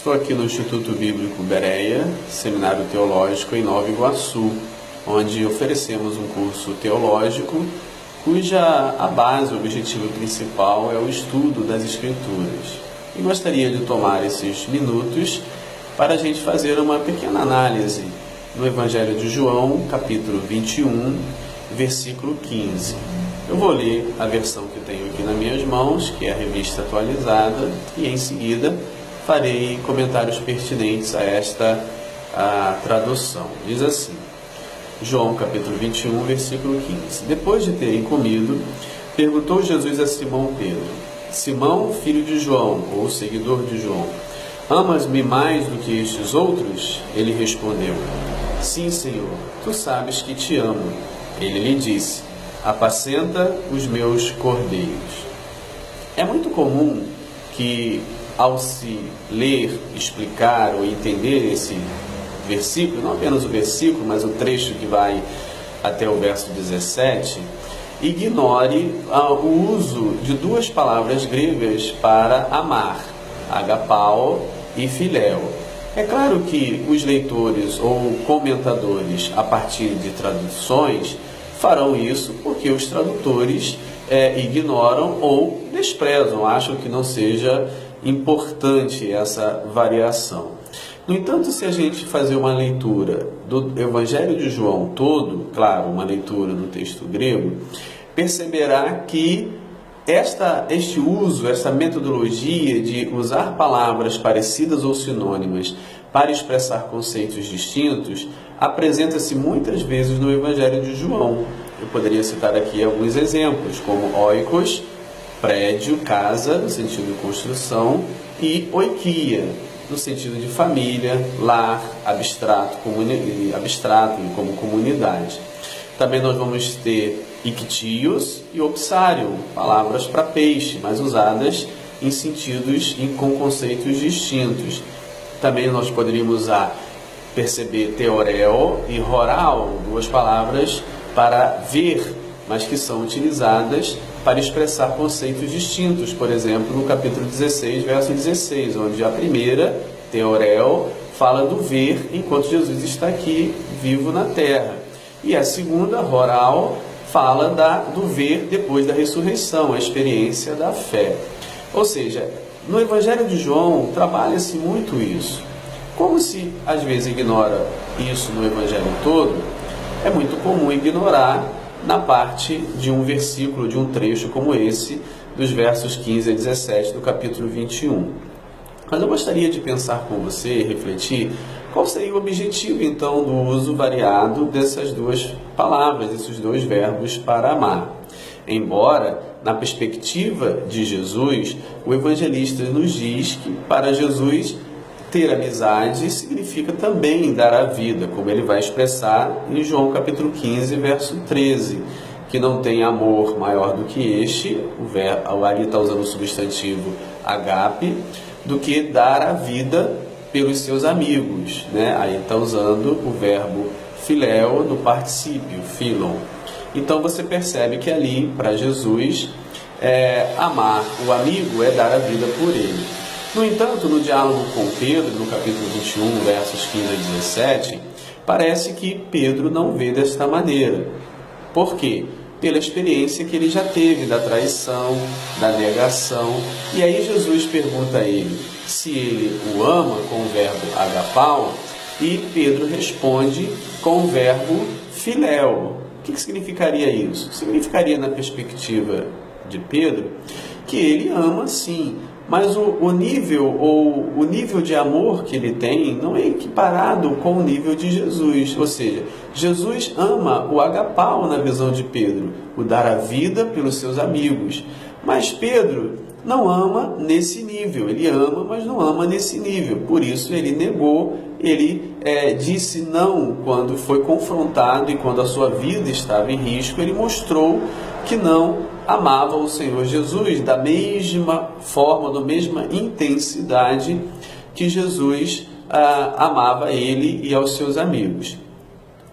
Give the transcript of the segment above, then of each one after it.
Estou aqui no Instituto Bíblico Bereia, Seminário Teológico em Nova Iguaçu, onde oferecemos um curso teológico cuja a base, o objetivo principal é o estudo das Escrituras. E gostaria de tomar esses minutos para a gente fazer uma pequena análise no Evangelho de João, capítulo 21, versículo 15. Eu vou ler a versão que tenho aqui nas minhas mãos, que é a revista atualizada, e em seguida farei comentários pertinentes a esta tradução. Diz assim, João capítulo 21, versículo 15. Depois de terem comido, perguntou Jesus a Simão Pedro: Simão, filho de João, ou seguidor de João, amas-me mais do que estes outros? Ele respondeu: Sim, Senhor, tu sabes que te amo. Ele lhe disse: apacenta os meus cordeiros. É muito comum que, ao se ler, explicar ou entender esse versículo, não apenas o versículo, mas o trecho que vai até o verso 17, ignore o uso de duas palavras gregas para amar, agapao e filéu. É claro que os leitores ou comentadores, a partir de traduções, farão isso porque os tradutores ignoram ou desprezam, acham que não seja importante essa variação. No entanto, se a gente fazer uma leitura do Evangelho de João todo, claro, uma leitura no texto grego, perceberá que este uso, essa metodologia de usar palavras parecidas ou sinônimas para expressar conceitos distintos, apresenta-se muitas vezes no Evangelho de João. Eu poderia citar aqui alguns exemplos, como oikos, prédio, casa, no sentido de construção, e oikia, no sentido de família, lar, abstrato como comunidade. Também nós vamos ter ictios e opsário, palavras para peixe, mas usadas em sentidos com conceitos distintos. Também nós poderíamos perceber teoreo e horal, duas palavras para ver, mas que são utilizadas para expressar conceitos distintos. Por exemplo, no capítulo 16, verso 16, onde a primeira, teoreo, fala do ver enquanto Jesus está aqui, vivo na terra. E a segunda, horal, fala do ver depois da ressurreição, a experiência da fé. Ou seja, no Evangelho de João trabalha-se muito isso. Como se às vezes ignora isso no Evangelho todo, é muito comum ignorar na parte de um versículo, de um trecho como esse, dos versos 15 a 17 do capítulo 21. Mas eu gostaria de pensar com você e refletir qual seria o objetivo, então, do uso variado dessas duas palavras, desses dois verbos para amar. Embora, na perspectiva de Jesus, o evangelista nos diz que para Jesus ter amizade significa também dar a vida, como ele vai expressar em João capítulo 15, verso 13, que não tem amor maior do que este, ali está usando o substantivo agape, do que dar a vida pelos seus amigos, né? Aí está usando o verbo filéu no particípio, philon. Então você percebe que ali, para Jesus, amar o amigo é dar a vida por ele. No entanto, no diálogo com Pedro, no capítulo 21, versos 15 a 17, parece que Pedro não vê desta maneira. Por quê? Pela experiência que ele já teve da traição, da negação. E aí Jesus pergunta a ele se ele o ama com o verbo agapao, e Pedro responde com o verbo filéu. O que significaria isso? Significaria, na perspectiva de Pedro, que ele ama sim, mas o nível de amor que ele tem não é equiparado com o nível de Jesus. Ou seja, Jesus ama o agapao na visão de Pedro, o dar a vida pelos seus amigos. Mas Pedro não ama nesse nível. Ele ama, mas não ama nesse nível. Por isso ele negou, ele disse não quando foi confrontado e quando a sua vida estava em risco. Ele mostrou que não amava o Senhor Jesus da mesma forma, da mesma intensidade que Jesus amava ele e aos seus amigos.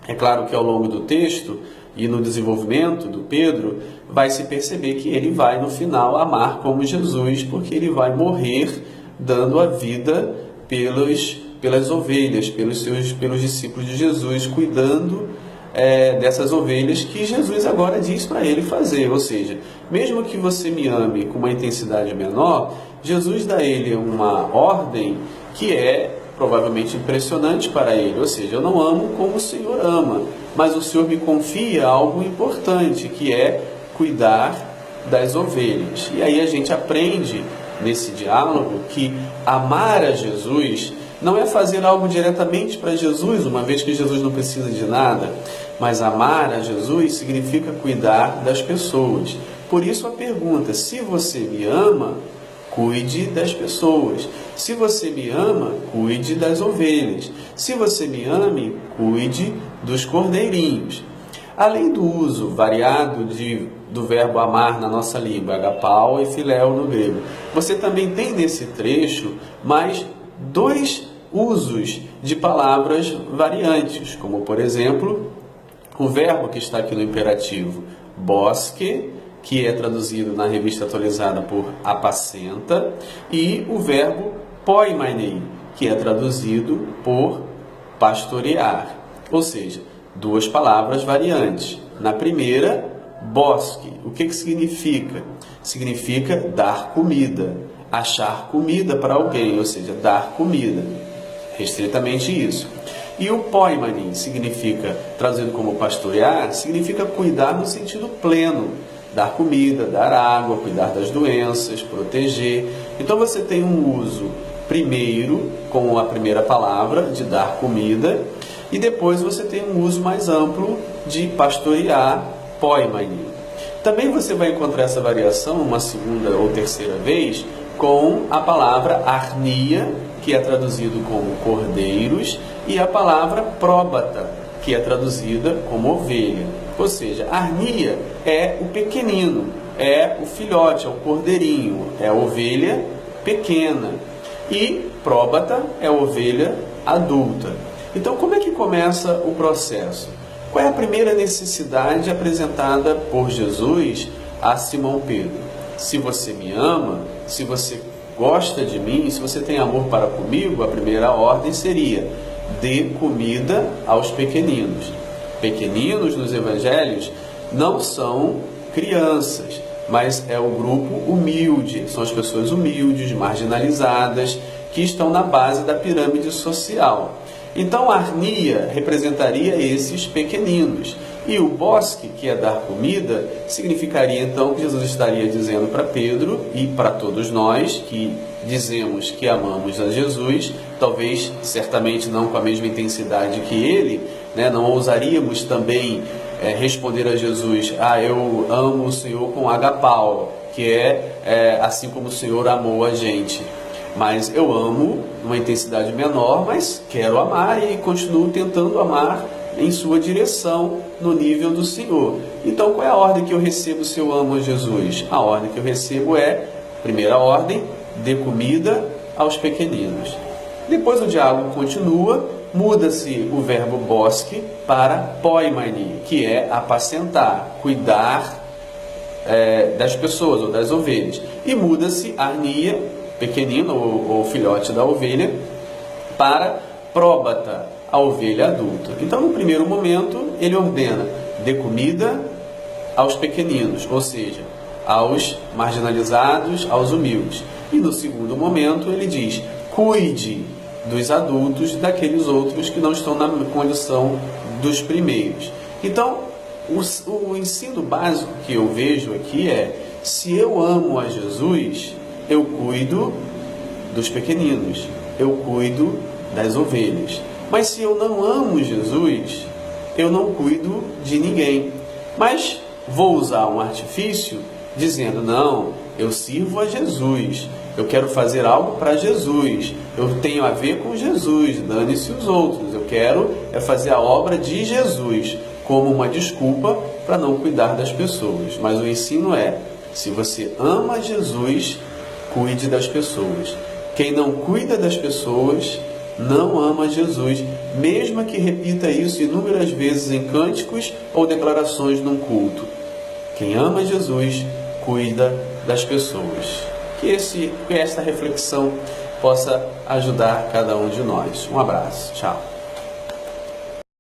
É claro que ao longo do texto e no desenvolvimento do Pedro, vai se perceber que ele vai no final amar como Jesus, porque ele vai morrer dando a vida pelas ovelhas, pelos discípulos de Jesus, cuidando dessas ovelhas que Jesus agora diz para ele fazer. Ou seja, mesmo que você me ame com uma intensidade menor, Jesus dá a ele uma ordem que é provavelmente impressionante para ele. Ou seja, eu não amo como o Senhor ama, mas o Senhor me confia algo importante, que é cuidar das ovelhas. E aí a gente aprende nesse diálogo que amar a Jesus não é fazer algo diretamente para Jesus, uma vez que Jesus não precisa de nada, mas amar a Jesus significa cuidar das pessoas. Por isso a pergunta: se você me ama, cuide das pessoas. Se você me ama, cuide das ovelhas. Se você me ame, cuide dos cordeirinhos. Além do uso variado do verbo amar na nossa língua, agapao e filéu no grego, você também tem nesse trecho mais dois usos de palavras variantes, como por exemplo, o verbo que está aqui no imperativo, bosque, que é traduzido na revista atualizada por apacenta, e o verbo poimainei, que é traduzido por pastorear. Ou seja, duas palavras variantes. Na primeira, bosque. O que significa? Significa dar comida, achar comida para alguém, ou seja, dar comida. Restritamente isso. E o poimanin significa, traduzido como pastorear, significa cuidar no sentido pleno. Dar comida, dar água, cuidar das doenças, proteger. Então você tem um uso primeiro, com a primeira palavra, de dar comida, e depois você tem um uso mais amplo de pastorear, poimanin. Também você vai encontrar essa variação uma segunda ou terceira vez com a palavra arnia, que é traduzido como cordeiros, e a palavra próbata, que é traduzida como ovelha. Ou seja, arnia é o pequenino, é o filhote, é o cordeirinho, é a ovelha pequena. E próbata é a ovelha adulta. Então, como é que começa o processo? Qual é a primeira necessidade apresentada por Jesus a Simão Pedro? Se você me ama, se você gosta de mim, se você tem amor para comigo, a primeira ordem seria: dê comida aos pequeninos. Pequeninos nos evangelhos não são crianças, mas é o grupo humilde, são as pessoas humildes, marginalizadas, que estão na base da pirâmide social. Então a arnia representaria esses pequeninos. E o bosque, que é dar comida, significaria então que Jesus estaria dizendo para Pedro e para todos nós que dizemos que amamos a Jesus, talvez certamente não com a mesma intensidade que ele, não ousaríamos também responder a Jesus: eu amo o Senhor com agapao, que é assim como o Senhor amou a gente. Mas eu amo numa intensidade menor, mas quero amar e continuo tentando amar em sua direção, no nível do Senhor. Então, qual é a ordem que eu recebo se eu amo a Jesus? A ordem que eu recebo é, primeira ordem, dê comida aos pequeninos. Depois o diálogo continua, muda-se o verbo bosque para poimaini, que é apacentar, cuidar das pessoas ou das ovelhas. E muda-se arnia, pequenino ou filhote da ovelha, para próbata, a ovelha adulta. Então, no primeiro momento, ele ordena: dê comida aos pequeninos, ou seja, aos marginalizados, aos humildes. E no segundo momento, ele diz: cuide dos adultos, daqueles outros que não estão na condição dos primeiros. Então, o ensino básico que eu vejo aqui é: se eu amo a Jesus, eu cuido dos pequeninos, eu cuido das ovelhas. Mas se eu não amo Jesus, eu não cuido de ninguém. Mas vou usar um artifício dizendo: não, eu sirvo a Jesus, eu quero fazer algo para Jesus, eu tenho a ver com Jesus, dane-se os outros, eu quero fazer a obra de Jesus, como uma desculpa para não cuidar das pessoas. Mas o ensino é: se você ama Jesus, cuide das pessoas. Quem não cuida das pessoas não ama Jesus, mesmo que repita isso inúmeras vezes em cânticos ou declarações num culto. Quem ama Jesus, cuida das pessoas. Que esta reflexão possa ajudar cada um de nós. Um abraço, tchau.